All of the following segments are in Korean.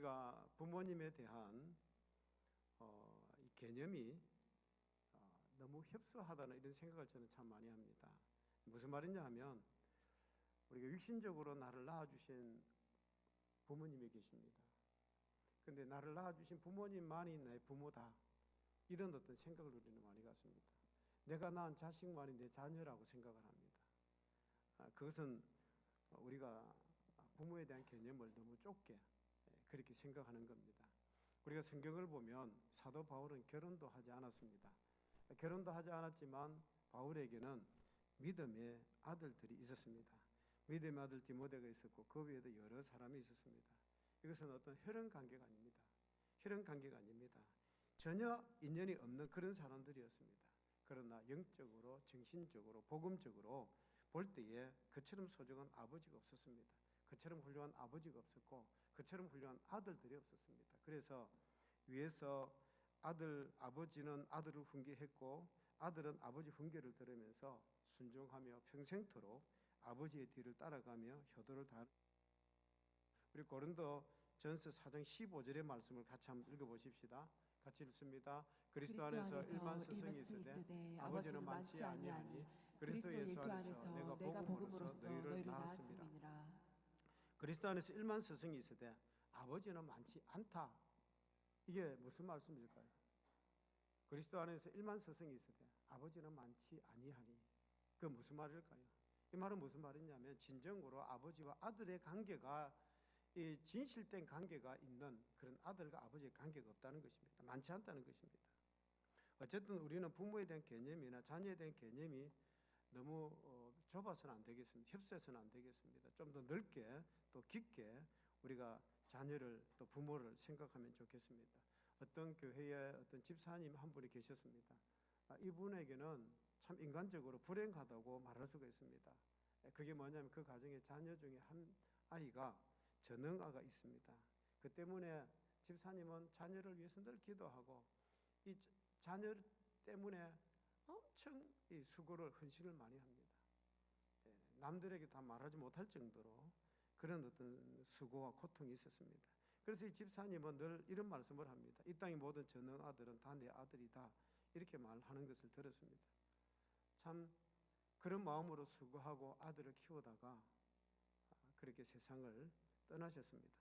우리가 부모님에 대한 이 개념이 너무 협소하다는 이런 생각을 저는 참 많이 합니다. 무슨 말이냐 하면 우리가 육신적으로 나를 낳아주신 부모님이 계십니다. 근데 나를 낳아주신 부모님만이 나의 부모다, 이런 어떤 생각을 우리는 많이 갖습니다. 내가 낳은 자식만이 내 자녀라고 생각을 합니다. 그것은 우리가 부모에 대한 개념을 너무 좁게 그렇게 생각하는 겁니다. 우리가 성경을 보면 사도 바울은 결혼도 하지 않았습니다. 결혼도 하지 않았지만 바울에게는 믿음의 아들들이 있었습니다. 믿음의 아들 디모데가 있었고 그 외에도 여러 사람이 있었습니다. 이것은 어떤 혈연 관계가 아닙니다. 혈연 관계가 아닙니다. 전혀 인연이 없는 그런 사람들이었습니다. 그러나 영적으로, 정신적으로, 복음적으로 볼 때에 그처럼 소중한 아버지가 없었습니다. 그처럼 훌륭한 아버지가 없었고 그처럼 훌륭한 아들들이 없었습니다. 그래서 위에서 아버지는 아들을 훈계했고 아들은 아버지 훈계를 들으면서 순종하며 평생토록 아버지의 뒤를 따라가며 효도를 다하는, 우리 고린도전서 4장 15절의 말씀을 같이 한번 읽어보십시다. 같이 읽습니다. 그리스도 안에서 일만 스승이 있으되 아버지는 많지 아니하니 그리스도 예수 안에서 내가 복음으로써 너희를 낳았음이니라. 그리스도 안에서 일만 스승이 있으되 아버지는 많지 않다. 이게 무슨 말씀일까요? 그리스도 안에서 일만 스승이 있으되 아버지는 많지 아니하니, 그 무슨 말일까요? 이 말은 무슨 말이냐면 진정으로 아버지와 아들의 관계가, 이 진실된 관계가 있는 그런 아들과 아버지의 관계가 없다는 것입니다. 많지 않다는 것입니다. 어쨌든 우리는 부모에 대한 개념이나 자녀에 대한 개념이 너무 좁아서는 안 되겠습니다. 협소해서는 안 되겠습니다. 좀 더 넓게 또 깊게 우리가 자녀를 또 부모를 생각하면 좋겠습니다. 어떤 교회에 어떤 집사님 한 분이 계셨습니다. 이분에게는 참 인간적으로 불행하다고 말할 수가 있습니다. 그게 뭐냐면 그 가정의 자녀 중에 한 아이가 전능아가 있습니다. 그 때문에 집사님은 자녀를 위해서 늘 기도하고 이 자녀 때문에 엄청 이 수고를, 헌신을 많이 합니다. 남들에게 다 말하지 못할 정도로 그런 어떤 수고와 고통이 있었습니다. 그래서 이 집사님은 늘 이런 말씀을 합니다. 이 땅의 모든 전능 아들은 다 내 아들이다, 이렇게 말하는 것을 들었습니다. 참 그런 마음으로 수고하고 아들을 키우다가 그렇게 세상을 떠나셨습니다.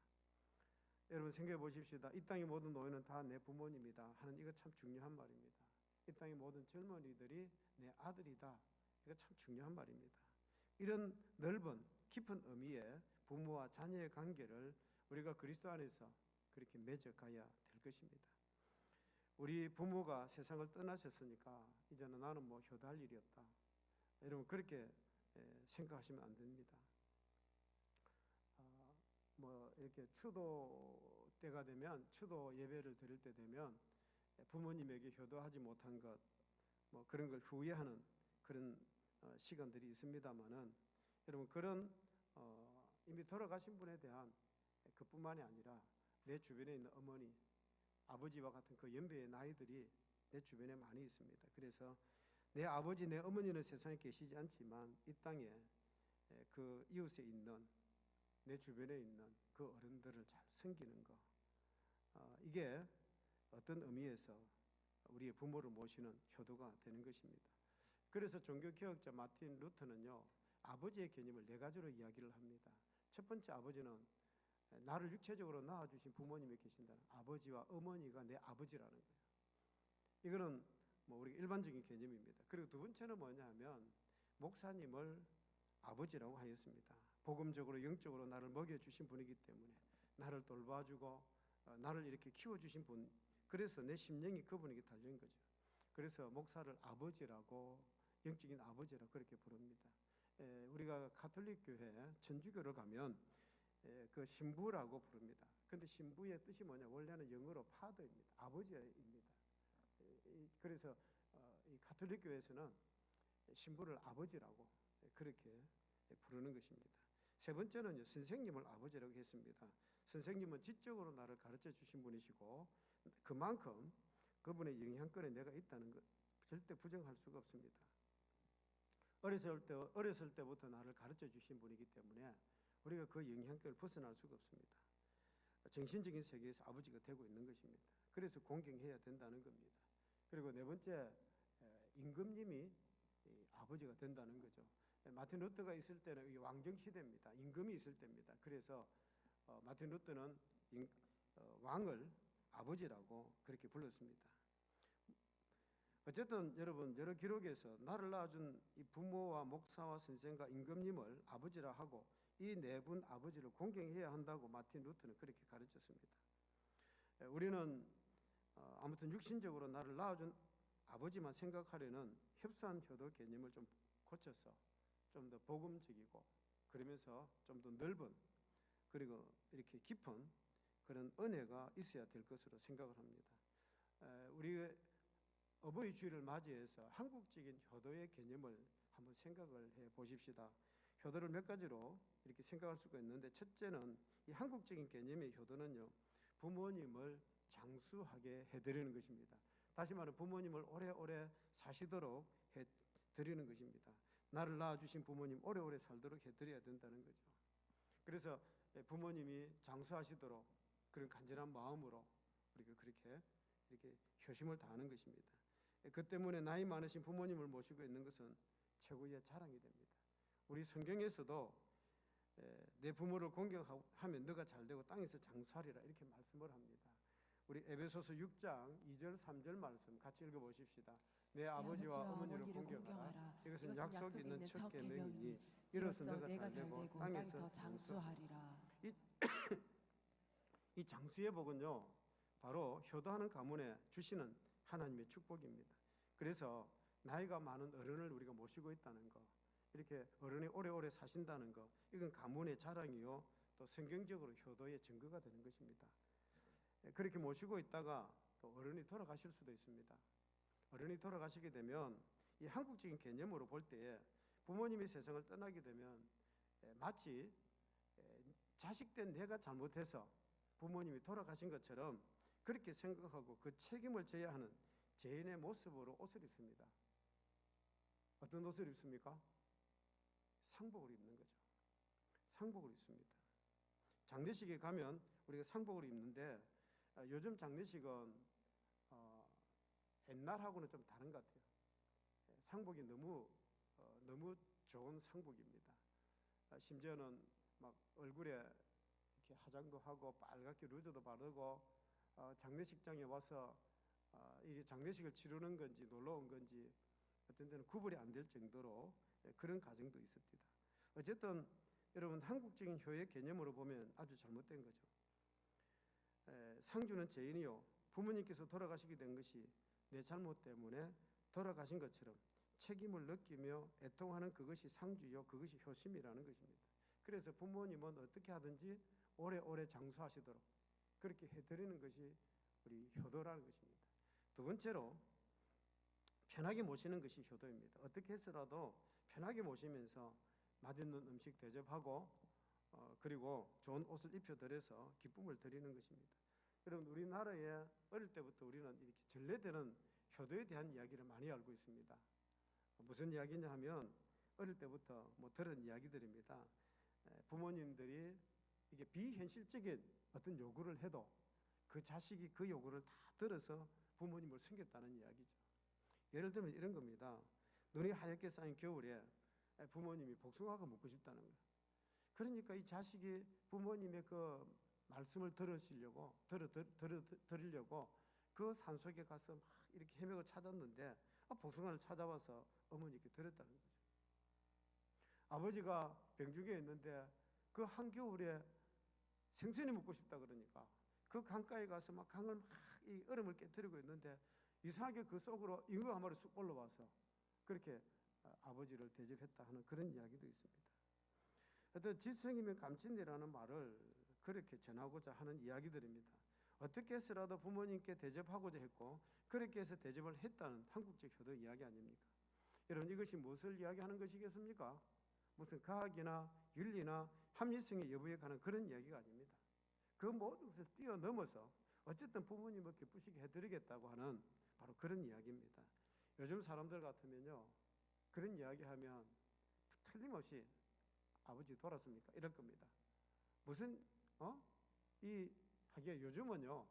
여러분 생각해 보십시다. 이 땅의 모든 노인은 다 내 부모님이다 하는, 이거 참 중요한 말입니다. 이 땅의 모든 젊은이들이 내 아들이다, 이거 참 중요한 말입니다. 이런 넓은 깊은 의미의 부모와 자녀의 관계를 우리가 그리스도 안에서 그렇게 맺어가야 될 것입니다. 우리 부모가 세상을 떠나셨으니까 이제는 나는 뭐 효도할 일이 없다, 여러분 그렇게 생각하시면 안 됩니다. 뭐 이렇게 추도 때가 되면, 추도 예배를 드릴 때 되면 부모님에게 효도하지 못한 것, 뭐 그런 걸 후회하는 그런 시간들이 있습니다만은, 여러분 그런 이미 돌아가신 분에 대한 그뿐만이 아니라 내 주변에 있는 어머니, 아버지와 같은 그 연배의 나이들이 내 주변에 많이 있습니다. 그래서 내 아버지, 내 어머니는 세상에 계시지 않지만 이 땅에 그 이웃에 있는, 내 주변에 있는 그 어른들을 잘 섬기는 거, 이게 어떤 의미에서 우리의 부모를 모시는 효도가 되는 것입니다. 그래서 종교개혁자 마틴 루터는요, 아버지의 개념을 네 가지로 이야기를 합니다. 첫 번째, 아버지는 나를 육체적으로 낳아주신 부모님이 계신다는, 아버지와 어머니가 내 아버지라는 거예요. 이거는 뭐 우리가 일반적인 개념입니다. 그리고 두 번째는 뭐냐 하면 목사님을 아버지라고 하였습니다. 복음적으로 영적으로 나를 먹여주신 분이기 때문에, 나를 돌봐주고 나를 이렇게 키워주신 분, 그래서 내 심령이 그분에게 달린 거죠. 그래서 목사를 아버지라고, 영적인 아버지라고 그렇게 부릅니다. 우리가 가톨릭 교회, 천주교를 가면 그 신부라고 부릅니다. 그런데 신부의 뜻이 뭐냐, 원래는 영어로 파더입니다. 아버지입니다. 그래서 이 가톨릭 교회에서는 신부를 아버지라고 그렇게 부르는 것입니다. 세 번째는요, 선생님을 아버지라고 했습니다. 선생님은 지적으로 나를 가르쳐 주신 분이시고 그만큼 그분의 영향권에 내가 있다는 것 절대 부정할 수가 없습니다. 어렸을 때부터 나를 가르쳐 주신 분이기 때문에 우리가 그 영향권을 벗어날 수가 없습니다. 정신적인 세계에서 아버지가 되고 있는 것입니다. 그래서 공경해야 된다는 겁니다. 그리고 네 번째, 임금님이 아버지가 된다는 거죠. 마틴 루터가 있을 때는 이게 왕정 시대입니다. 임금이 있을 때입니다. 그래서 마틴 루터는 왕을 아버지라고 그렇게 불렀습니다. 어쨌든 여러분, 여러 기록에서 나를 낳아준 이 부모와 목사와 선생과 임금님을 아버지라 하고 이 네 분 아버지를 공경해야 한다고 마틴 루터는 그렇게 가르쳤습니다. 우리는 아무튼 육신적으로 나를 낳아준 아버지만 생각하려는 협소한 효도 개념을 좀 고쳐서 좀 더 복음적이고 그러면서 좀 더 넓은 그리고 이렇게 깊은 그런 은혜가 있어야 될 것으로 생각을 합니다. 우리 어버이 주일을 맞이해서 한국적인 효도의 개념을 한번 생각을 해 보십시다. 효도를 몇 가지로 이렇게 생각할 수가 있는데, 첫째는 이 한국적인 개념의 효도는요, 부모님을 장수하게 해드리는 것입니다. 다시 말해 부모님을 오래오래 사시도록 해드리는 것입니다. 나를 낳아주신 부모님 오래오래 살도록 해드려야 된다는 거죠. 그래서 부모님이 장수하시도록 그런 간절한 마음으로 우리가 그렇게 이렇게 효심을 다하는 것입니다. 그 때문에 나이 많으신 부모님을 모시고 있는 것은 최고의 자랑이 됩니다. 우리 성경에서도 내 부모를 공경하면 너가 잘되고 땅에서 장수하리라 이렇게 말씀을 합니다. 우리 에베소서 6장 2절 3절 말씀 같이 읽어보십시다. 내 아버지와 어머니를 공경하라. 이것은 약속이 있는 첫 계명이니 이로써 너가 잘되고 땅에서 장수하리라. 이 장수의 복은요, 바로 효도하는 가문에 주시는 하나님의 축복입니다. 그래서 나이가 많은 어른을 우리가 모시고 있다는 거, 이렇게 어른이 오래오래 사신다는 거, 이건 가문의 자랑이요, 또 성경적으로 효도의 증거가 되는 것입니다. 그렇게 모시고 있다가 또 어른이 돌아가실 수도 있습니다. 어른이 돌아가시게 되면 이 한국적인 개념으로 볼 때에 부모님이 세상을 떠나게 되면 마치 자식된 내가 잘못해서 부모님이 돌아가신 것처럼 그렇게 생각하고 그 책임을 져야 하는 죄인의 모습으로 옷을 입습니다. 어떤 옷을 입습니까? 상복을 입는 거죠. 상복을 입습니다. 장례식에 가면 우리가 상복을 입는데 요즘 장례식은 옛날하고는 좀 다른 것 같아요. 상복이 너무 좋은 상복입니다. 심지어는 막 얼굴에 이렇게 화장도 하고 빨갛게 루즈도 바르고 장례식장에 와서 이게 장례식을 치르는 건지 놀러 온 건지 어떤 데는 구분이 안 될 정도로 그런 가정도 있습니다. 어쨌든 여러분, 한국적인 효의 개념으로 보면 아주 잘못된 거죠. 상주는 죄인이요, 부모님께서 돌아가시게 된 것이 내 잘못 때문에 돌아가신 것처럼 책임을 느끼며 애통하는 그것이 상주요, 그것이 효심이라는 것입니다. 그래서 부모님은 어떻게 하든지 오래오래 장수하시도록 그렇게 해드리는 것이 우리 효도라는 것입니다. 두 번째로 편하게 모시는 것이 효도입니다. 어떻게 해서라도 편하게 모시면서 맛있는 음식 대접하고 그리고 좋은 옷을 입혀드려서 기쁨을 드리는 것입니다. 여러분, 우리나라에 어릴 때부터 우리는 이렇게 전래되는 효도에 대한 이야기를 많이 알고 있습니다. 무슨 이야기냐 하면 어릴 때부터 들은 이야기들입니다. 부모님들이 이게 비현실적인 어떤 요구를 해도 그 자식이 그 요구를 다 들어서 부모님을 섬겼다는 이야기죠. 예를 들면 이런 겁니다. 눈이 하얗게 쌓인 겨울에 부모님이 복숭아가 먹고 싶다는 거예요. 그러니까 이 자식이 부모님의 그 말씀을 들으려고 그 산속에 가서 막 이렇게 헤매고 찾았는데 복숭아를 찾아와서 어머니께 드렸다는 거죠. 아버지가 병중에 있는데 그 한겨울에 생선이 먹고 싶다 그러니까 그 강가에 가서 막 강을 막 이 얼음을 깨뜨리고 있는데 이상하게 그 속으로 잉어 한 마리 쑥 올라와서 그렇게 아버지를 대접했다 하는 그런 이야기도 있습니다. 어떤 지성이면 감친이라는 말을 그렇게 전하고자 하는 이야기들입니다. 어떻게 해서라도 부모님께 대접하고자 했고 그렇게 해서 대접을 했다는 한국적 효도 이야기 아닙니까? 여러분, 이것이 무엇을 이야기하는 것이겠습니까? 무슨 과학이나 윤리나 합리성의 여부에 관한 그런 이야기가 아닙니다. 그 모든 것을 뛰어넘어서 어쨌든 부모님을 기쁘시게 해드리겠다고 하는 바로 그런 이야기입니다. 요즘 사람들 같으면요, 그런 이야기하면 틀림없이 아버지 돌았습니까? 이럴 겁니다. 무슨 이 하기에 요즘은요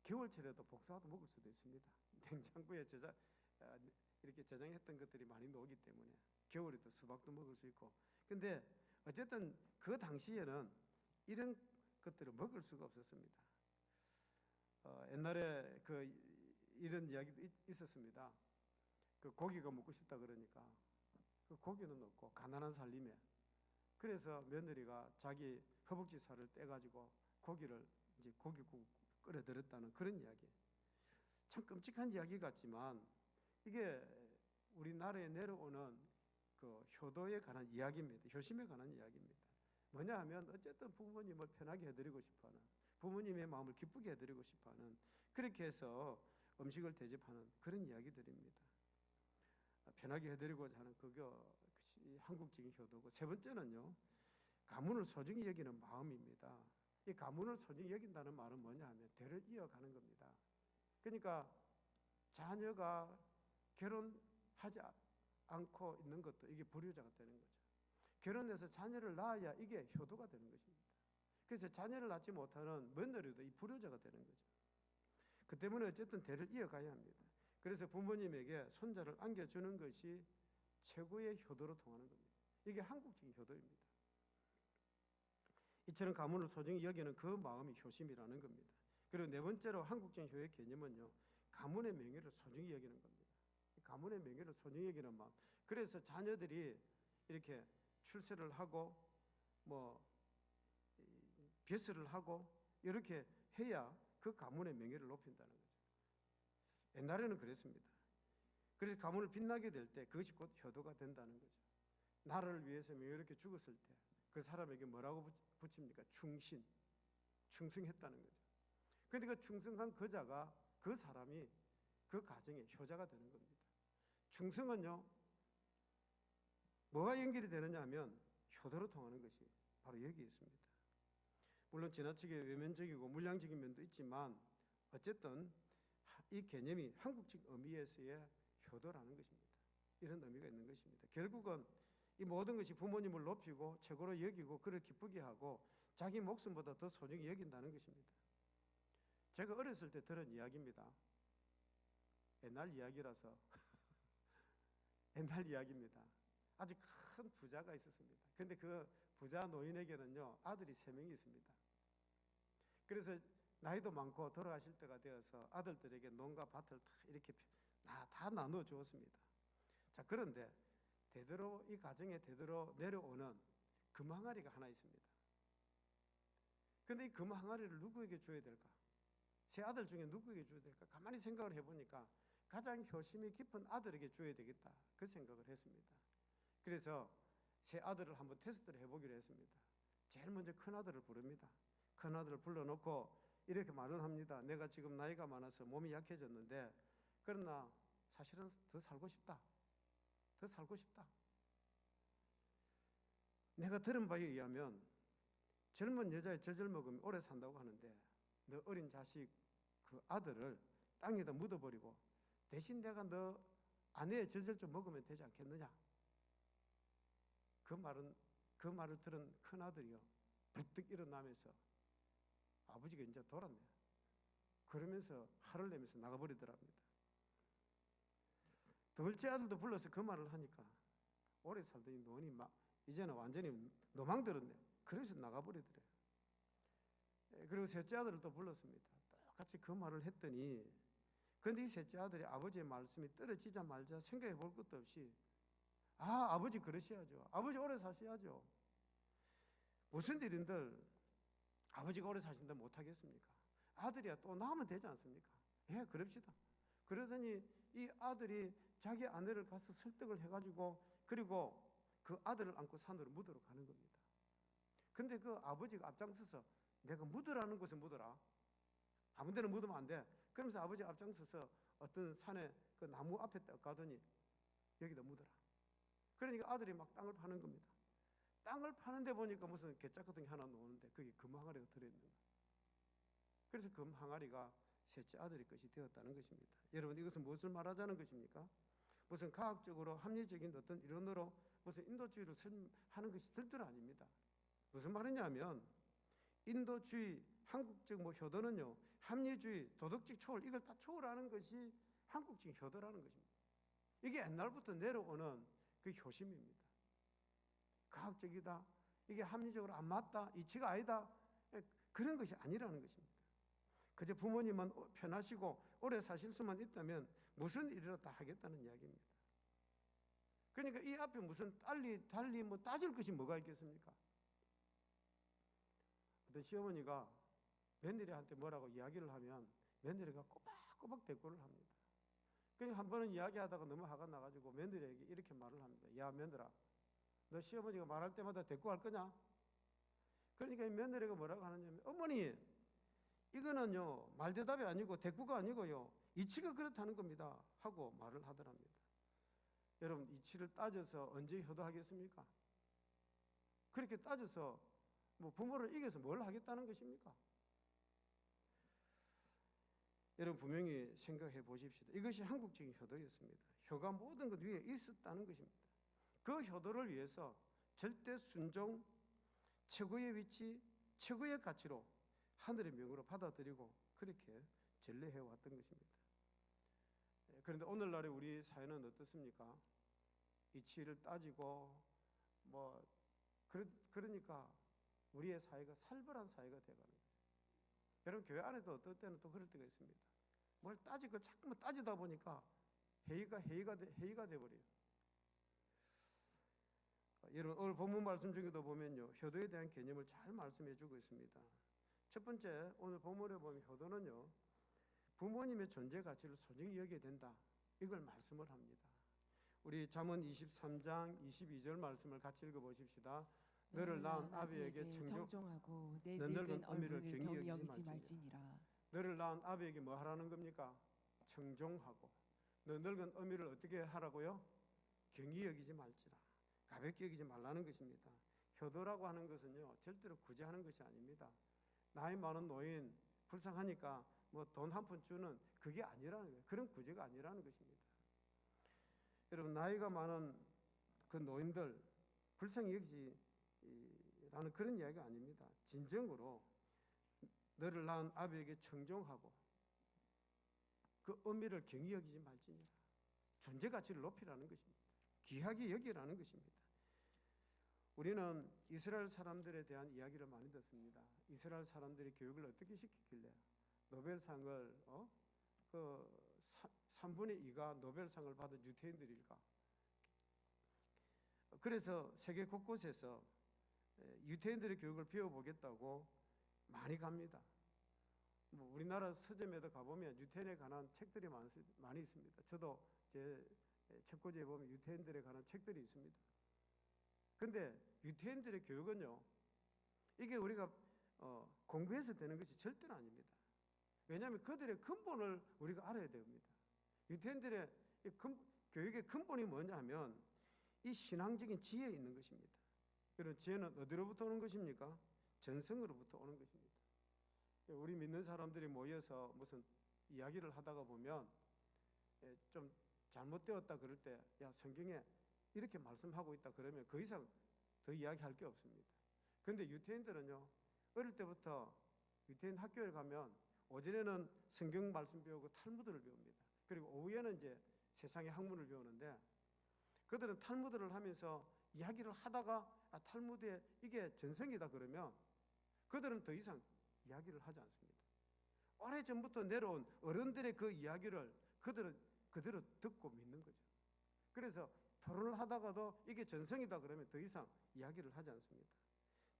겨울철에도 복숭아도 먹을 수도 있습니다. 냉장고에 이렇게 저장했던 것들이 많이 녹기 때문에 겨울에도 수박도 먹을 수 있고. 근데 어쨌든 그 당시에는 이런 것들을 먹을 수가 없었습니다. 옛날에 이런 이야기도 있었습니다. 그 고기가 먹고 싶다 그러니까 그 고기는 없고 가난한 살림에, 그래서 며느리가 자기 허벅지 살을 떼가지고 고기를 이제 고기국 끓여들었다는 그런 이야기. 참 끔찍한 이야기 같지만 이게 우리나라에 내려오는 그 효도에 관한 이야기입니다. 효심에 관한 이야기입니다. 뭐냐 하면 어쨌든 부모님을 편하게 해드리고 싶어하는, 부모님의 마음을 기쁘게 해드리고 싶어하는, 그렇게 해서 음식을 대접하는 그런 이야기들입니다. 편하게 해드리고자 하는 그게 한국적인 효도고, 세 번째는요 가문을 소중히 여기는 마음입니다. 이 가문을 소중히 여긴다는 말은 뭐냐 하면 대를 이어가는 겁니다. 그러니까 자녀가 결혼하지 않고 있는 것도 이게 불효자가 되는 거죠. 결혼해서 자녀를 낳아야 이게 효도가 되는 것입니다. 그래서 자녀를 낳지 못하는 며느리도 이 불효자가 되는 거죠. 그 때문에 어쨌든 대를 이어가야 합니다. 그래서 부모님에게 손자를 안겨주는 것이 최고의 효도로 통하는 겁니다. 이게 한국적인 효도입니다. 이처럼 가문을 소중히 여기는 그 마음이 효심이라는 겁니다. 그리고 네 번째로 한국적인 효의 개념은요 가문의 명예를 소중히 여기는 겁니다. 가문의 명예를 소중히 여기는 마음. 그래서 자녀들이 이렇게 출세를 하고 벼슬을 하고 이렇게 해야 그 가문의 명예를 높인다는 거죠. 옛날에는 그랬습니다. 그래서 가문을 빛나게 될 때 그것이 곧 효도가 된다는 거죠. 나라를 위해서 이렇게 죽었을 때 그 사람에게 뭐라고 붙입니까? 충성했다는 거죠. 그런데 그 충성한 그자가, 그 사람이 그 가정의 효자가 되는 겁니다. 충성은요 뭐가 연결이 되느냐 하면 효도로 통하는 것이 바로 여기 있습니다. 물론 지나치게 외면적이고 물량적인 면도 있지만 어쨌든 이 개념이 한국적 의미에서의 효도라는 것입니다. 이런 의미가 있는 것입니다. 결국은 이 모든 것이 부모님을 높이고 최고로 여기고 그를 기쁘게 하고 자기 목숨보다 더 소중히 여긴다는 것입니다. 제가 어렸을 때 들은 이야기입니다. 옛날 이야기라서 옛날 이야기입니다. 아주 큰 부자가 있었습니다. 근데 그 부자 노인에게는요 아들이 3명이 있습니다. 그래서 나이도 많고 돌아가실 때가 되어서 아들들에게 농가 밭을 다 나누어 주었습니다. 자, 그런데 대대로 이 가정에 대대로 내려오는 금 항아리가 하나 있습니다. 그런데 이 금 항아리를 누구에게 줘야 될까? 세 아들 중에 누구에게 줘야 될까? 가만히 생각을 해보니까 가장 효심이 깊은 아들에게 줘야 되겠다, 그 생각을 했습니다. 그래서 세 아들을 한번 테스트를 해보기로 했습니다. 제일 먼저 큰 아들을 부릅니다. 큰 아들을 불러놓고 이렇게 말을 합니다. 내가 지금 나이가 많아서 몸이 약해졌는데 그러나 사실은 더 살고 싶다. 더 살고 싶다. 내가 들은 바에 의하면 젊은 여자의 젖을 먹으면 오래 산다고 하는데 너 어린 자식 그 아들을 땅에다 묻어버리고 대신 내가 너 아내의 젖을 좀 먹으면 되지 않겠느냐. 그 말을 들은 큰 아들이요 불뜩 일어나면서 아버지가 이제 돌았네. 그러면서 화를 내면서 나가버리더랍니다. 둘째 아들도 불러서 그 말을 하니까 오래 살더니 노인이 막 이제는 완전히 노망들었네. 그래서 나가버리더래요. 그리고 셋째 아들을 또 불렀습니다. 똑같이 그 말을 했더니, 그런데 이 셋째 아들이 아버지의 말씀이 떨어지자 말자 생각해 볼 것도 없이 아버지 그러셔야죠. 아버지 오래 사셔야죠. 무슨 일인들 아버지가 오래 사신다 못하겠습니까? 아들이야 또 낳으면 되지 않습니까? 예, 그럽시다. 그러더니 이 아들이 자기 아내를 가서 설득을 해가지고 그리고 그 아들을 안고 산으로 묻으러 가는 겁니다. 근데 그 아버지가 앞장서서 내가 묻으라는 곳에 묻어라. 아무 데나 묻으면 안 돼. 그러면서 아버지가 앞장서서 어떤 산에 그 나무 앞에 딱 가더니 여기다 묻어라. 그러니까 아들이 막 땅을 파는 겁니다. 땅을 파는데 보니까 무슨 개짝 같은 게 하나 나오는데 그게 금 항아리가 들어있는 거예요. 그래서 금 항아리가 셋째 아들의 것이 되었다는 것입니다. 여러분, 이것은 무엇을 말하자는 것입니까? 무슨 과학적으로 합리적인 어떤 이론으로 무슨 인도주의를 하는 것이 절대로 아닙니다. 무슨 말이냐면 인도주의 한국적 효도는요, 합리주의, 도덕적 초월, 이걸 다 초월하는 것이 한국적 효도라는 것입니다. 이게 옛날부터 내려오는 그 효심입니다. 과학적이다, 이게 합리적으로 안 맞다, 이치가 아니다, 그런 것이 아니라는 것입니다. 그저 부모님만 편하시고 오래 사실 수만 있다면 무슨 일이라도 다 하겠다는 이야기입니다. 그러니까 이 앞에 무슨 달리 따질 것이 뭐가 있겠습니까? 어떤 시어머니가 며느리한테 뭐라고 이야기를 하면 며느리가 꼬박꼬박 대꾸를 합니다. 그러니까 한 번은 이야기하다가 너무 화가 나가지고 며느리에게 이렇게 말을 합니다. 야, 며느라, 너 시어머니가 말할 때마다 대꾸할 거냐? 그러니까 이 며느리가 뭐라고 하느냐면, 어머니, 이거는요 말대답이 아니고 대꾸가 아니고요 이치가 그렇다는 겁니다 하고 말을 하더랍니다. 여러분, 이치를 따져서 언제 효도하겠습니까? 그렇게 따져서 부모를 이겨서 뭘 하겠다는 것입니까? 여러분, 분명히 생각해 보십시다. 이것이 한국적인 효도였습니다. 효가 모든 것 위에 있었다는 것입니다. 그 효도를 위해서 절대 순종, 최고의 위치, 최고의 가치로 하늘의 명으로 받아들이고 그렇게 전례해 왔던 것입니다. 그런데 오늘날의 우리 사회는 어떻습니까? 이치를 따지고 그러니까 우리의 사회가 살벌한 사회가 되어가는 거예요. 여러분, 교회 안에도 어떨 때는 또 그럴 때가 있습니다. 뭘 따지고 자꾸만 따지다 보니까 회의가 돼버려요. 여러분, 오늘 본문 말씀 중에도 보면요, 효도에 대한 개념을 잘 말씀해주고 있습니다. 첫 번째, 오늘 본문에 보면 효도는요, 부모님의 존재 가치를 소중히 여겨야 된다, 이걸 말씀을 합니다. 우리 잠언 23장 22절 말씀을 같이 읽어보십시다. 너를 낳은 아비에게 청종하고 내 늙은 어미를 경히 여기지 말지니라. 너를 낳은 아비에게 뭐 하라는 겁니까? 청종하고. 너 늙은 어미를 어떻게 하라고요? 경히 여기지 말지라. 가볍게 여기지 말라는 것입니다. 효도라고 하는 것은요, 절대로 구제하는 것이 아닙니다. 나이 많은 노인 불쌍하니까 돈 한 푼 주는, 그게 아니라는 거예요. 그런 구제가 아니라는 것입니다. 여러분, 나이가 많은 그 노인들 불쌍히 여기지라는 그런 이야기가 아닙니다. 진정으로 너를 낳은 아비에게 청종하고 그 어미를 경히 여기지 말지니라. 존재 가치를 높이라는 것입니다. 귀하게 여기라는 것입니다. 우리는 이스라엘 사람들에 대한 이야기를 많이 듣습니다. 이스라엘 사람들이 교육을 어떻게 시켰길래 노벨상을 3분의 2가 노벨상을 받은 유태인들일까? 그래서 세계 곳곳에서 유태인들의 교육을 배워보겠다고 많이 갑니다. 우리나라 서점에도 가보면 유태인에 관한 책들이 많이 있습니다. 저도 제 책꽂이에 보면 유태인들에 관한 책들이 있습니다. 근데 유태인들의 교육은요, 이게 우리가 공부해서 되는 것이 절대로 아닙니다. 왜냐하면 그들의 근본을 우리가 알아야 됩니다. 유태인들의 교육의 근본이 뭐냐 하면 이 신앙적인 지혜에 있는 것입니다. 그런 지혜는 어디로부터 오는 것입니까? 전성으로부터 오는 것입니다. 우리 믿는 사람들이 모여서 무슨 이야기를 하다가 보면 좀 잘못되었다 그럴 때, 야, 성경에 이렇게 말씀하고 있다 그러면 그 이상 더 이야기할 게 없습니다. 그런데 유태인들은요, 어릴 때부터 유태인 학교에 가면 오전에는 성경 말씀 배우고 탈무드를 배웁니다. 그리고 오후에는 이제 세상의 학문을 배우는데, 그들은 탈무드를 하면서 이야기를 하다가 탈무드에 이게 전성이다 그러면 그들은 더 이상 이야기를 하지 않습니다. 오래전부터 내려온 어른들의 그 이야기를 그들은 그대로 듣고 믿는 거죠. 그래서 토론을 하다가도 이게 전성이다 그러면 더 이상 이야기를 하지 않습니다.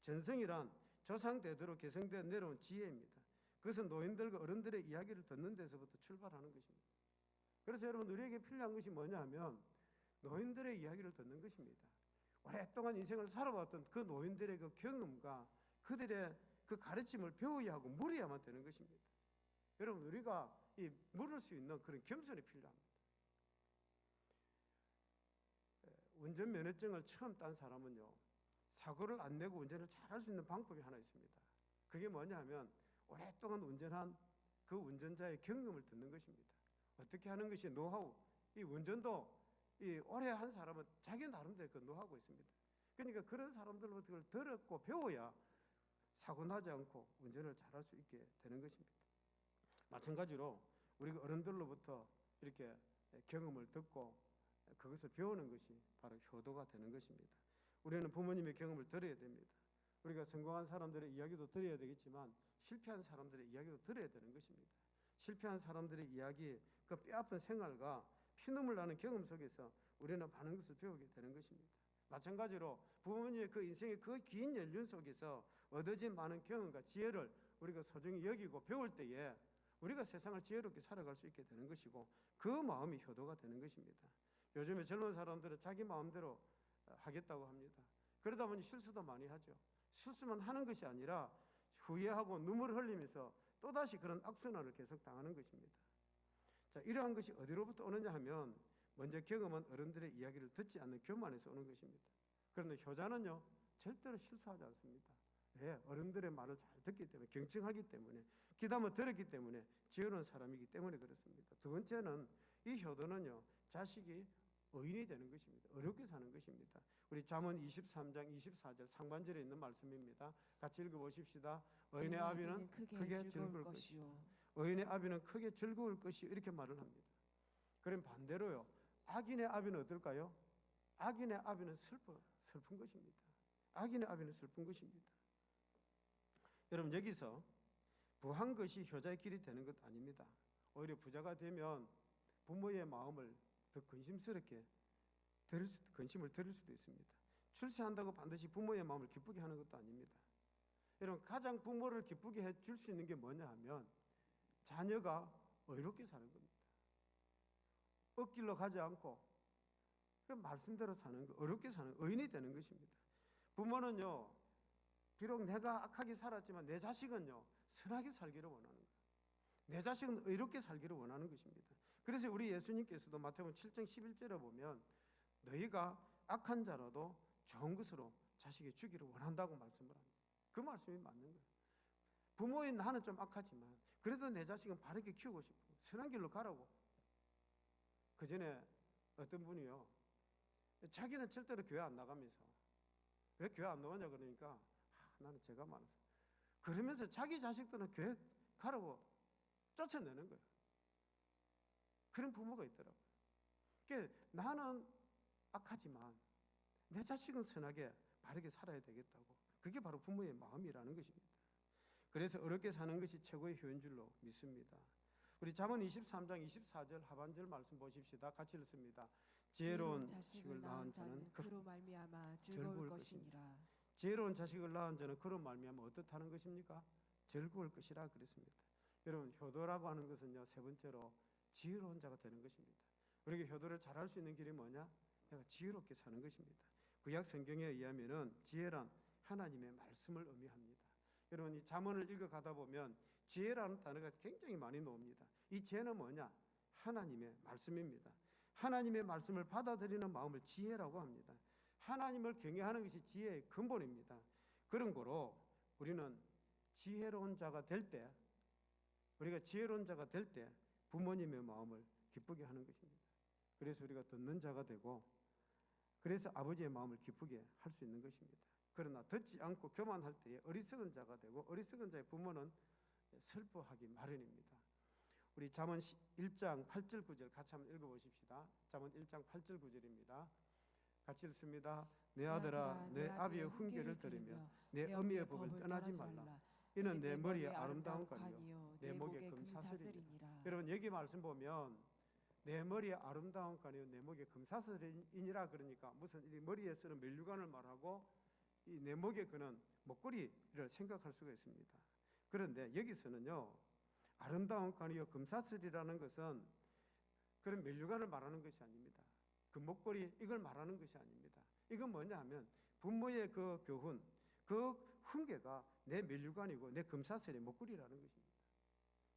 전성이란 조상대대로 계승되어 내려온 지혜입니다. 그것은 노인들과 어른들의 이야기를 듣는 데서부터 출발하는 것입니다. 그래서 여러분, 우리에게 필요한 것이 뭐냐 하면 노인들의 이야기를 듣는 것입니다. 오랫동안 인생을 살아왔던 그 노인들의 그 경험과 그들의 그 가르침을 배워야 하고 물어야만 되는 것입니다. 여러분, 우리가 이 물을 수 있는 그런 겸손이 필요합니다. 운전면허증을 처음 딴 사람은요, 사고를 안 내고 운전을 잘할 수 있는 방법이 하나 있습니다. 그게 뭐냐 하면 오랫동안 운전한 그 운전자의 경험을 듣는 것입니다. 어떻게 하는 것이 노하우, 이 운전도 이 오래 한 사람은 자기 나름대로 그 노하우가 있습니다. 그러니까 그런 사람들로부터 그걸 들었고 배워야 사고 나지 않고 운전을 잘할 수 있게 되는 것입니다. 마찬가지로 우리가 어른들로부터 이렇게 경험을 듣고 그것을 배우는 것이 바로 효도가 되는 것입니다. 우리는 부모님의 경험을 들어야 됩니다. 우리가 성공한 사람들의 이야기도 들어야 되겠지만 실패한 사람들의 이야기도 들어야 되는 것입니다. 실패한 사람들의 이야기, 그 뼈아픈 생활과 피눈물 나는 경험 속에서 우리는 많은 것을 배우게 되는 것입니다. 마찬가지로 부모님의 그 인생의 그 긴 연륜 속에서 얻어진 많은 경험과 지혜를 우리가 소중히 여기고 배울 때에 우리가 세상을 지혜롭게 살아갈 수 있게 되는 것이고 그 마음이 효도가 되는 것입니다. 요즘에 젊은 사람들은 자기 마음대로 하겠다고 합니다. 그러다 보니 실수도 많이 하죠. 실수만 하는 것이 아니라 후회하고 눈물을 흘리면서 또다시 그런 악순환을 계속 당하는 것입니다. 자, 이러한 것이 어디로부터 오느냐 하면 먼저 경험한 어른들의 이야기를 듣지 않는 교만에서 오는 것입니다. 그런데 효자는요 절대로 실수하지 않습니다. 왜? 어른들의 말을 잘 듣기 때문에, 경청하기 때문에, 귀담아 들었기 때문에, 지혜로운 사람이기 때문에 그렇습니다. 두 번째는 이 효도는요 자식이 의인이 되는 것입니다. 어렵게 사는 것입니다. 우리 잠언 23장 24절 상반절에 있는 말씀입니다. 같이 읽어보십시다. 의인의 아비는 크게 즐거울 것이요 의인의 아비는 크게 즐거울 것이요 이렇게 말을 합니다. 그럼 반대로요 악인의 아비는 어떨까요? 악인의 아비는 슬픈 것입니다. 악인의 아비는 슬픈 것입니다. 여러분 여기서 부한 것이 효자의 길이 되는 것 아닙니다. 오히려 부자가 되면 부모의 마음을 더 근심스럽게 근심을 드릴 수도 있습니다. 출세한다고 반드시 부모의 마음을 기쁘게 하는 것도 아닙니다. 여러분 가장 부모를 기쁘게 해줄 수 있는 게 뭐냐 하면 자녀가 의롭게 사는 겁니다. 억길로 가지 않고 그 말씀대로 사는 거, 어렵게 사는 의인이 되는 것입니다. 부모는요 비록 내가 악하게 살았지만 내 자식은요 선하게 살기를 원하는 거예요. 내 자식은 의롭게 살기를 원하는 것입니다. 그래서 우리 예수님께서도 마태복음 7장 11절에 보면 너희가 악한 자라도 좋은 것으로 자식이 주기를 원한다고 말씀을 합니다. 그 말씀이 맞는 거예요. 부모인 나는 좀 악하지만 그래도 내 자식은 바르게 키우고 싶고 선한 길로 가라고. 그 전에 어떤 분이요 자기는 절대로 교회 안 나가면서 왜 교회 안 나오냐 그러니까 나는 죄가 많아서 그러면서 자기 자식들은 교회 가라고 쫓아내는 거예요. 그런 부모가 있더라고요. 그러니까 나는 악하지만 내 자식은 선하게 바르게 살아야 되겠다고. 그게 바로 부모의 마음이라는 것입니다. 그래서 어렵게 사는 것이 최고의 효인 줄로 믿습니다. 우리 잠언 23장 24절 하반절 말씀 보십시다. 같이 읽습니다. 지혜로운 자식을 낳은 자는 그로 말미암아 즐거울 것이니라. 지혜로운 자식을 낳은 자는 그로 말미암아 어떻다는 것입니까? 즐거울 것이라 그랬습니다. 여러분 효도라고 하는 것은요 세 번째로 지혜로운 자가 되는 것입니다. 우리가 효도를 잘할 수 있는 길이 뭐냐? 내가 지혜롭게 사는 것입니다. 구약 성경에 의하면은 지혜란 하나님의 말씀을 의미합니다. 여러분 이 잠언을 읽어가다 보면 지혜라는 단어가 굉장히 많이 나옵니다. 이 지혜는 뭐냐? 하나님의 말씀입니다. 하나님의 말씀을 받아들이는 마음을 지혜라고 합니다. 하나님을 경외하는 것이 지혜의 근본입니다. 그런 거로 우리는 지혜로운 자가 될 때, 우리가 지혜로운 자가 될 때 부모님의 마음을 기쁘게 하는 것입니다. 그래서 우리가 듣는 자가 되고 그래서 아버지의 마음을 기쁘게 할 수 있는 것입니다. 그러나 듣지 않고 교만할 때에 어리석은 자가 되고 어리석은 자의 부모는 슬퍼하기 마련입니다. 우리 잠언 1장 8절 9절 같이 한번 읽어보십시다. 잠언 1장 8절 9절입니다. 같이 읽습니다. 내 아들아 내 아비의 훈계를 들으며 내 어미의 법을 떠나지 말라. 이는 내 머리에 아름다운 관이요 내 목에 금사슬이니라. 여러분 여기 말씀 보면 내 머리에 아름다운 관이요 내 목에 금사슬이니라 그러니까 무슨 이 머리에 쓰는 멜류관을 말하고 이 내 목에 그는 목걸이를 생각할 수가 있습니다. 그런데 여기서는요 아름다운 관이요 금사슬이라는 것은 그런 멜류관을 말하는 것이 아닙니다. 그 목걸이 이걸 말하는 것이 아닙니다. 이건 뭐냐 하면 부모의 그 교훈, 그 훈계가 내 멜류관이고 내 금사슬의 목걸이라는 것입니다.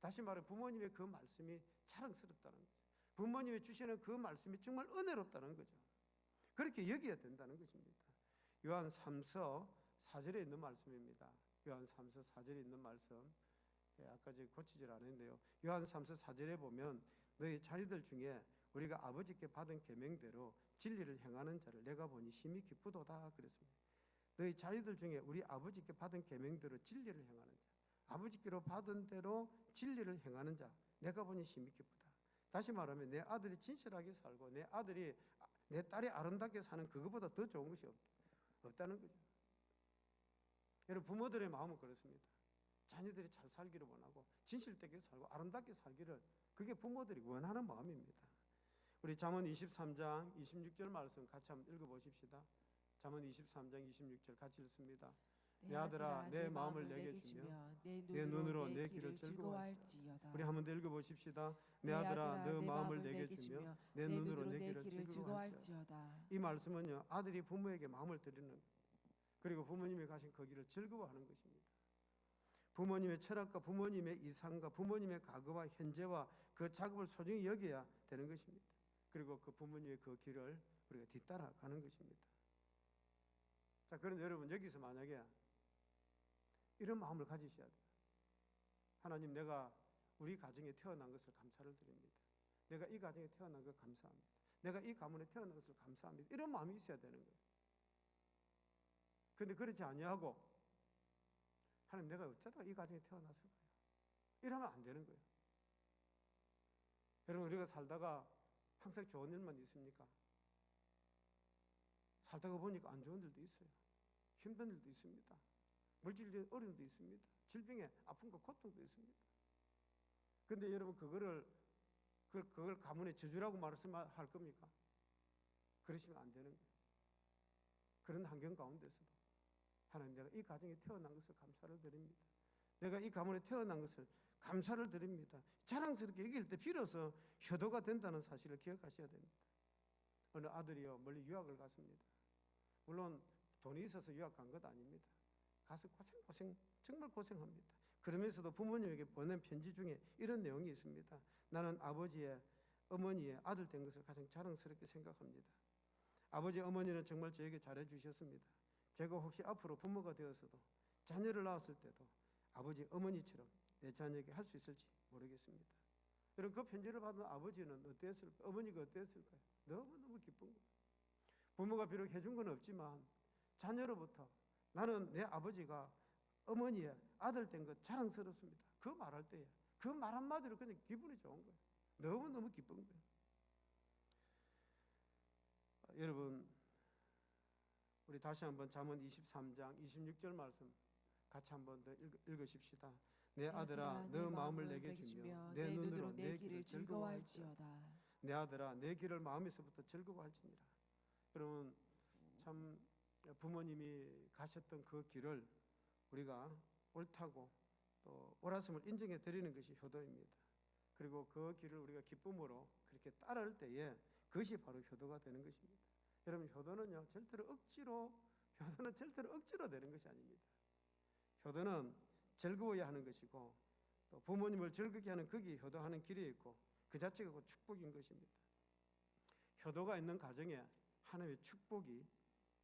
다시 말해 부모님의 그 말씀이 자랑스럽다는 거죠. 부모님이 주시는 그 말씀이 정말 은혜롭다는 거죠. 그렇게 여겨야 된다는 것입니다. 요한 3서 4절에 있는 말씀입니다. 요한 3서 4절에 있는 말씀. 아까 제가 고치질 않았는데요. 요한 3서 4절에 보면 너희 자녀들 중에 우리가 아버지께 받은 계명대로 진리를 행하는 자를 내가 보니 심히 기쁘도다 그랬습니다. 너희 자녀들 중에 우리 아버지께 받은 계명대로 진리를 행하는 자, 아버지께로 받은 대로 진리를 행하는 자, 내가 보니 심히 기쁘다. 다시 말하면 내 아들이 진실하게 살고 내 딸이 아름답게 사는 그것보다 더 좋은 것이 없다는 거죠. 여러분, 부모들의 마음은 그렇습니다. 자녀들이 잘 살기를 원하고 진실되게 살고 아름답게 살기를, 그게 부모들이 원하는 마음입니다. 우리 잠언 23장 26절 말씀 같이 한번 읽어보십시다. 잠언 23장 26절 같이 읽습니다. 내 아들아, 내 마음을 내게 주며 내 눈으로 내 길을 즐거워할지어다. 우리 한번 더 읽어보십시다. 내 아들아, 내 마음을 내게 주며 내 눈으로 내 길을 즐거워할지어다. 이 말씀은요, 아들이 부모에게 마음을 드리는, 그리고 부모님이 가신 그 길을 즐거워하는 것입니다. 부모님의 철학과 부모님의 이상과 부모님의 과거와 현재와 그 작업을 소중히 여겨야 되는 것입니다. 그리고 그 부모님의 그 길을 우리가 뒤따라가는 것입니다. 자, 그런데 여러분, 여기서 만약에 이런 마음을 가지셔야 돼요. 하나님, 내가 우리 가정에 태어난 것을 감사를 드립니다. 내가 이 가정에 태어난 것 감사합니다. 내가 이 가문에 태어난 것을 감사합니다. 이런 마음이 있어야 되는 거예요. 그런데 그렇지 아니하고 하나님, 내가 어쩌다가 이 가정에 태어났을까요? 이러면 안 되는 거예요. 여러분, 우리가 살다가 항상 좋은 일만 있습니까? 살다가 보니까 안 좋은 일도 있어요. 힘든 일도 있습니다. 물질적인 어려움도 있습니다. 질병에 아픔과 고통도 있습니다. 그런데 여러분, 그걸 가문의 저주라고 말씀할 겁니까? 그러시면 안 되는 거예요. 그런 환경 가운데서도 하나님, 내가 이 가정에 태어난 것을 감사를 드립니다. 내가 이 가문에 태어난 것을 감사를 드립니다. 자랑스럽게 여길 때 비로소 효도가 된다는 사실을 기억하셔야 됩니다. 어느 아들이요, 멀리 유학을 갔습니다. 물론 돈이 있어서 유학 간 것 아닙니다. 가서 정말 고생합니다. 그러면서도 부모님에게 보낸 편지 중에 이런 내용이 있습니다. 나는 아버지의, 어머니의 아들 된 것을 가장 자랑스럽게 생각합니다. 아버지, 어머니는 정말 저에게 잘해주셨습니다. 제가 혹시 앞으로 부모가 되어서도 자녀를 낳았을 때도 아버지, 어머니처럼 내 자녀에게 할 수 있을지 모르겠습니다. 여러분, 그 편지를 받은 아버지는 어땠을까요? 어머니가 어땠을까요? 너무너무 기쁜 거예요. 부모가 비록 해준 건 없지만 자녀로부터 나는 내 아버지가 어머니의 아들 된 것 자랑스럽습니다. 그 말할 때에 그 말 한마디로 그냥 기분이 좋은 거예요. 너무너무 기쁜 거예요. 여러분, 우리 다시 한번 잠언 23장 26절 말씀 같이 한번 더 읽으십시다. 내 아들아, 너 마음을 내게 주며 내 눈으로 내 길을 즐거워할지어다. 내 아들아, 내 길을 마음에서부터 즐거워할지니라. 여러분, 참 부모님이 가셨던 그 길을 우리가 옳다고 또 옳았음을 인정해 드리는 것이 효도입니다. 그리고 그 길을 우리가 기쁨으로 그렇게 따를 때에 그것이 바로 효도가 되는 것입니다. 여러분, 효도는 절대로 억지로 되는 것이 아닙니다. 효도는 즐거워야 하는 것이고, 또 부모님을 즐겁게 하는 그게 효도하는 길이 있고, 그 자체가 축복인 것입니다. 효도가 있는 가정에 하나님의 축복이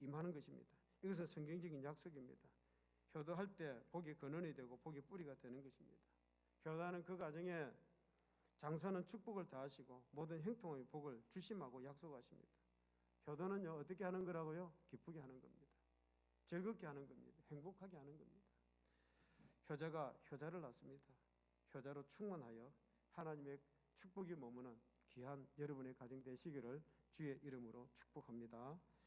임하는 것입니다. 이것은 성경적인 약속입니다. 효도할 때 복이 근원이 되고 복이 뿌리가 되는 것입니다. 효도하는 그 가정에 장수하는 축복을 더하시고 모든 형통의 복을 주심하고 약속하십니다. 효도는요, 어떻게 하는 거라고요? 기쁘게 하는 겁니다. 즐겁게 하는 겁니다. 행복하게 하는 겁니다. 효자가 효자를 낳습니다. 효자로 충만하여 하나님의 축복이 머무는 귀한 여러분의 가정 되시기를 주의 이름으로 축복합니다.